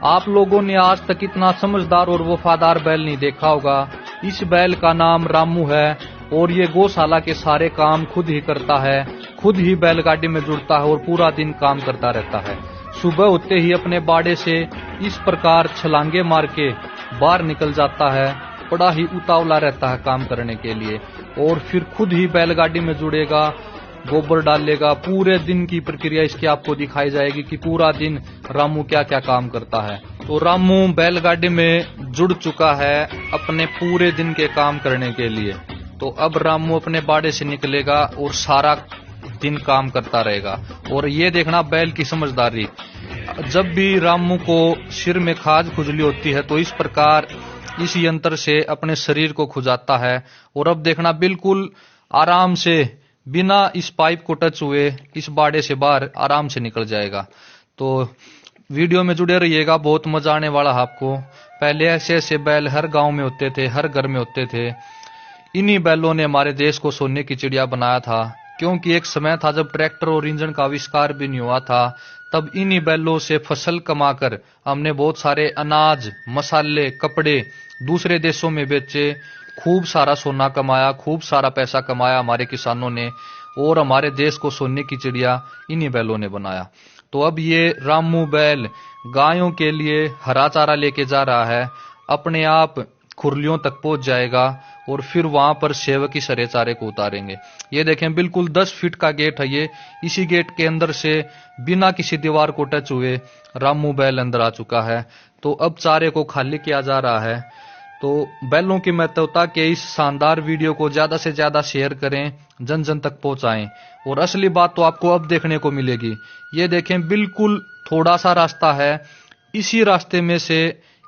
आप लोगों ने आज तक इतना समझदार और वफादार बैल नहीं देखा होगा। इस बैल का नाम रामू है और ये गौशाला के सारे काम खुद ही करता है, खुद ही बैलगाड़ी में जुड़ता है और पूरा दिन काम करता रहता है। सुबह होते ही अपने बाड़े से इस प्रकार छलांगे मार के बाहर निकल जाता है, बड़ा ही उतावला रहता है काम करने के लिए, और फिर खुद ही बैलगाड़ी में जुड़ेगा, गोबर डालेगा। पूरे दिन की प्रक्रिया इसकी आपको दिखाई जाएगी कि पूरा दिन रामू क्या क्या काम करता है। तो रामू बैलगाड़ी में जुड़ चुका है अपने पूरे दिन के काम करने के लिए। तो अब रामू अपने बाड़े से निकलेगा और सारा दिन काम करता रहेगा। और ये देखना बैल की समझदारी, जब भी रामू को सिर में खाज खुजली होती है तो इस प्रकार इस यंत्र से अपने शरीर को खुजाता है। और अब देखना बिल्कुल आराम से बिना इस पाइप को टच हुए इस बाड़े से बाहर आराम से निकल जाएगा। तो वीडियो में जुड़े रहिएगा, बहुत मजा आने वाला है आपको। पहले ऐसे ऐसे बैल हर गांव में होते थे, हर घर में होते थे। इन्हीं बैलों ने हमारे देश को सोने की चिड़िया बनाया था, क्योंकि एक समय था जब ट्रैक्टर और इंजन का आविष्कार भी नहीं हुआ था। तब इन्हीं बैलों से फसल कमाकर हमने बहुत सारे अनाज, मसाले, कपड़े दूसरे देशों में बेचे, खूब सारा सोना कमाया, खूब सारा पैसा कमाया हमारे किसानों ने, और हमारे देश को सोने की चिड़िया इन्हीं बैलों ने बनाया। तो अब ये रामू बैल गायों के लिए हरा चारा लेके जा रहा है, अपने आप खुरलियों तक पहुंच जाएगा और फिर वहां पर सेवक इस हरे चारे को उतारेंगे। ये देखें बिल्कुल 10 फीट का गेट है ये, इसी गेट के अंदर से बिना किसी दीवार को टच हुए रामू बैल अंदर आ चुका है। तो अब चारे को खाली किया जा रहा है। तो बैलों की महत्वता के इस शानदार वीडियो को ज्यादा से ज्यादा शेयर करें, जन जन तक पहुंचाएं। और असली बात तो आपको अब देखने को मिलेगी। ये देखें बिल्कुल थोड़ा सा रास्ता है, इसी रास्ते में से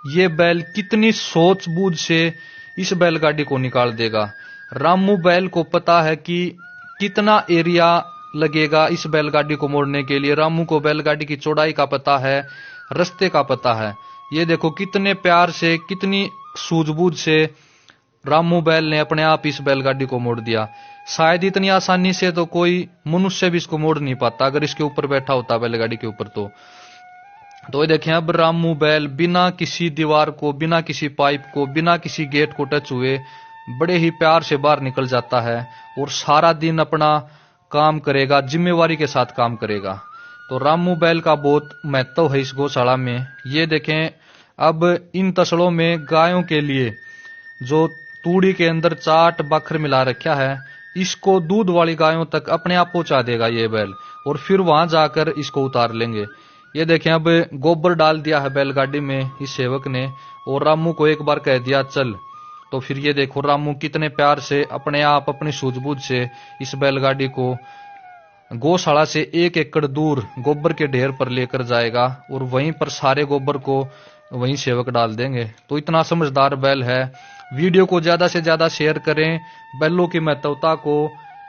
ये बैल कितनी सूझबूझ से इस बैलगाड़ी को निकाल देगा। रामू बैल को पता है कि कितना एरिया लगेगा इस बैलगाड़ी को मोड़ने के लिए। रामू को बैलगाड़ी की चौड़ाई का पता है, रास्ते का पता है। ये देखो कितने प्यार से, कितनी सूझबूझ से रामू बैल ने अपने आप इस बैलगाड़ी को मोड़ दिया। शायद इतनी आसानी से तो कोई मनुष्य भी इसको मोड़ नहीं पाता अगर इसके ऊपर बैठा होता बैलगाड़ी के ऊपर। तो ये देखें अब रामू बैल बिना किसी दीवार को, बिना किसी पाइप को, बिना किसी गेट को टच हुए बड़े ही प्यार से बाहर निकल जाता है और सारा दिन अपना काम करेगा, जिम्मेवारी के साथ काम करेगा। तो रामू बैल का बहुत महत्व है इस गौशाला में। ये देखें अब इन तसड़ों में गायों के लिए जो तूड़ी के अंदर चाट बखर मिला रखा है, इसको दूध वाली गायों तक अपने आप पहुंचा देगा ये बैल, और फिर वहां जाकर इसको उतार लेंगे। ये देखें अब गोबर डाल दिया है बैलगाड़ी में इस सेवक ने, और रामू को एक बार कह दिया चल। तो फिर ये देखो रामू कितने प्यार से अपने आप अपनी सूझबूझ से इस बैलगाड़ी को गौशाला से 1 एकड़ दूर गोबर के ढेर पर लेकर जाएगा और वहीं पर सारे गोबर को वहीं सेवक डाल देंगे। तो इतना समझदार बैल है। वीडियो को ज्यादा से ज्यादा शेयर करें, बैलों की महत्वता को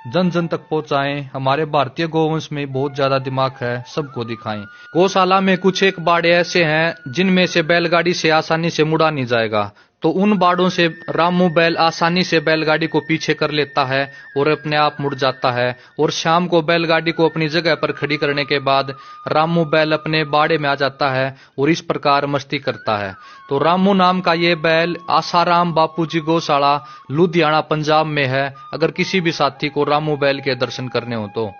जन जन तक पहुंचाएं। हमारे भारतीय गोवंश में बहुत ज्यादा दिमाग है, सबको दिखाएं। गौशाला में कुछ एक बाड़े ऐसे हैं जिनमें से बैलगाड़ी से आसानी से मुड़ा नहीं जाएगा, तो उन बाड़ों से रामू बैल आसानी से बैलगाड़ी को पीछे कर लेता है और अपने आप मुड़ जाता है। और शाम को बैलगाड़ी को अपनी जगह पर खड़ी करने के बाद रामू बैल अपने बाड़े में आ जाता है और इस प्रकार मस्ती करता है। तो रामू नाम का ये बैल आसाराम बापूजी गौशाला लुधियाना पंजाब में है। अगर किसी भी साथी को रामू बैल के दर्शन करने हो तो